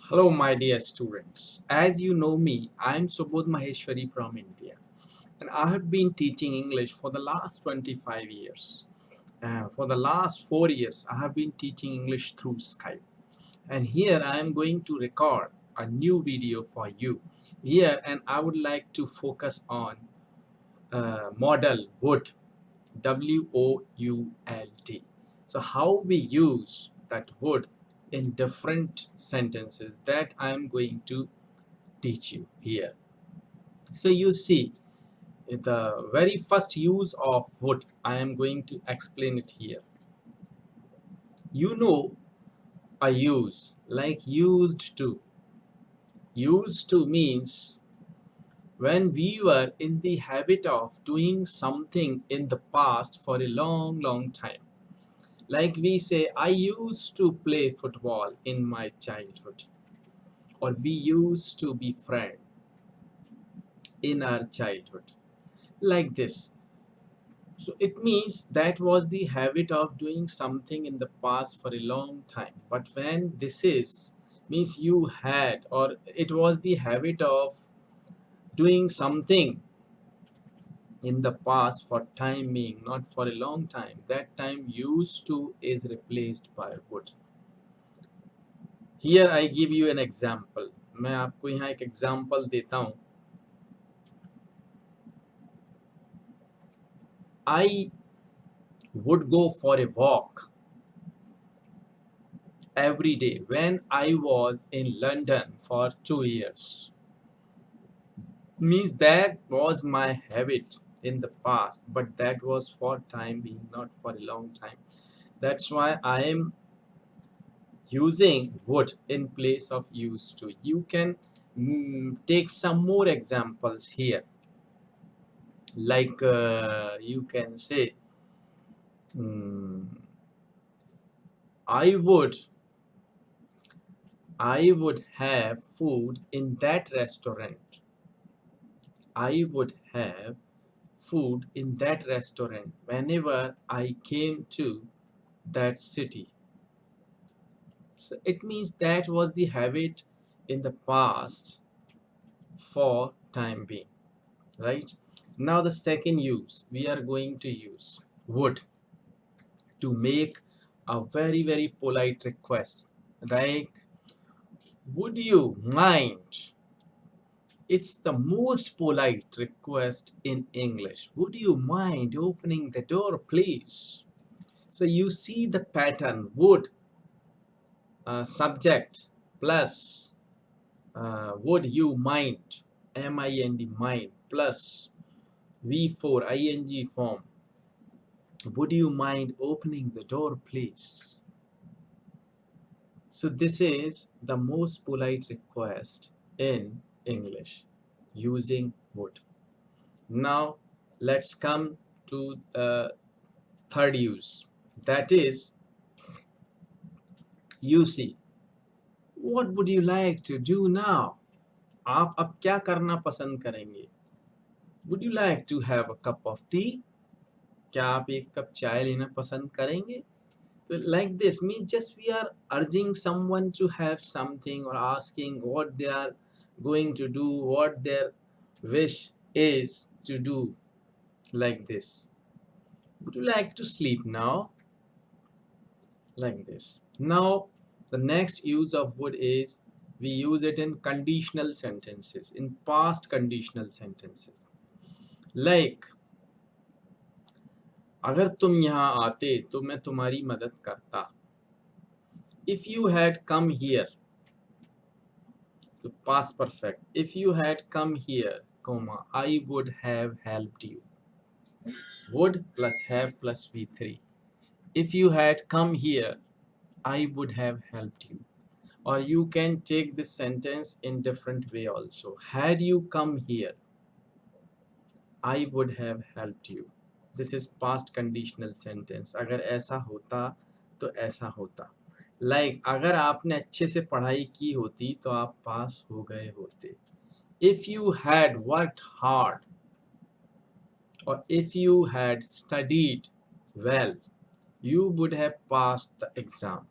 Hello, my dear students. As you know me, I am Subodh Maheshwari from India, and I have been teaching English for the last 25 years. For the last 4 years, I have been teaching English through Skype. And here I am going to record a new video for you. Here, and I would like to focus on modal would, WOULD. So how we use that would in different sentences that I am going to teach you here. So you see, the very first use of would, I am going to explain it here. You know a use like used to. Used to means when we were in the habit of doing something in the past for a long time. Like we say, I used to play football in my childhood, or we used to be friends in our childhood, like this. So it means that was the habit of doing something in the past for a long time. But when this is, means you had, or it was the habit of doing something in the past for time being, not for a long time. That time used to is replaced by would. Here I give you an example. मैं आपको यहाँ एक example देता हूँ. I would go for a walk every day when I was in London for 2 years. Means that was my habit in the past, but that was for time being, not for a long time. That's why I am using would in place of used to. You can take some more examples here. Like you can say, I would have food in that restaurant. I would have food in that restaurant whenever I came to that city. So it means that was the habit in the past for time being, right? Now the second use, we are going to use would to make a very polite request, like, would you mind? It's the most polite request in English. Would you mind opening the door, please? So you see the pattern. Would, subject plus would you mind, M-I-N-D, mind, plus V4 ing form. Would you mind opening the door, please? So this is the most polite request in English using would. Now let's come to the third use, that is you see. What would you like to do now? आप अब क्या करना पसंद करेंगे? Would you like to have a cup of tea? क्या आप एक cup चाय लेना पसंद करेंगे? So like this means just we are urging someone to have something or asking what they are going to do, what their wish is to do, like this. Would you like to sleep now? Like this. Now the next use of would is we use it in conditional sentences, in past conditional sentences. Like, अगर तुम यहाँ आते तो मैं तुम्हारी मदद करता. If you had come here, so past perfect. If you had come here, comma, I would have helped you. Would plus have plus V3. If you had come here, I would have helped you. Or you can take this sentence in different way also. Had you come here, I would have helped you. This is past conditional sentence. अगर ऐसा होता तो ऐसा होता. Like, अगर आपने अच्छे से पढ़ाई की होती तो आप पास हो गए होते. If you had worked hard, or if you had studied well, you would have passed the exam.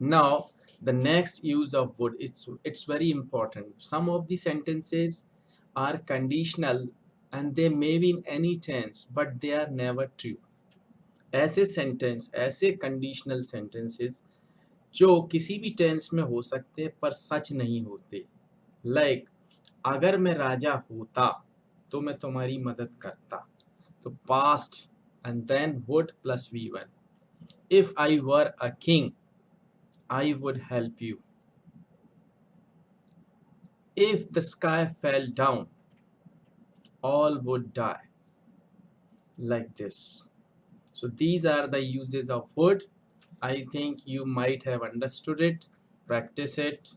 Now The next use of would, it's very important. Some of the sentences are conditional and they may be in any tense, but they are never true. ऐसे sentence, ऐसे conditional sentences जो किसी भी tense में हो सकते पर सच नहीं होते, लाइक अगर मैं राजा होता तो मैं तुम्हारी मदद करता, तो past and then would plus V1. If I were a king, I would help you. If the sky fell down, all would die. Like this. So these are the uses of would. I think you might have understood it, practice it,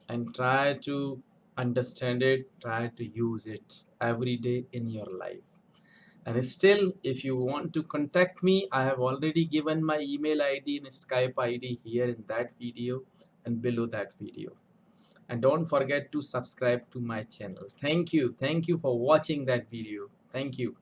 and try to understand it, try to use it every day in your life. And still, if you want to contact me, I have already given my email ID and Skype ID here in that video and below that video. And don't forget to subscribe to my channel. Thank you. Thank you for watching that video. Thank you.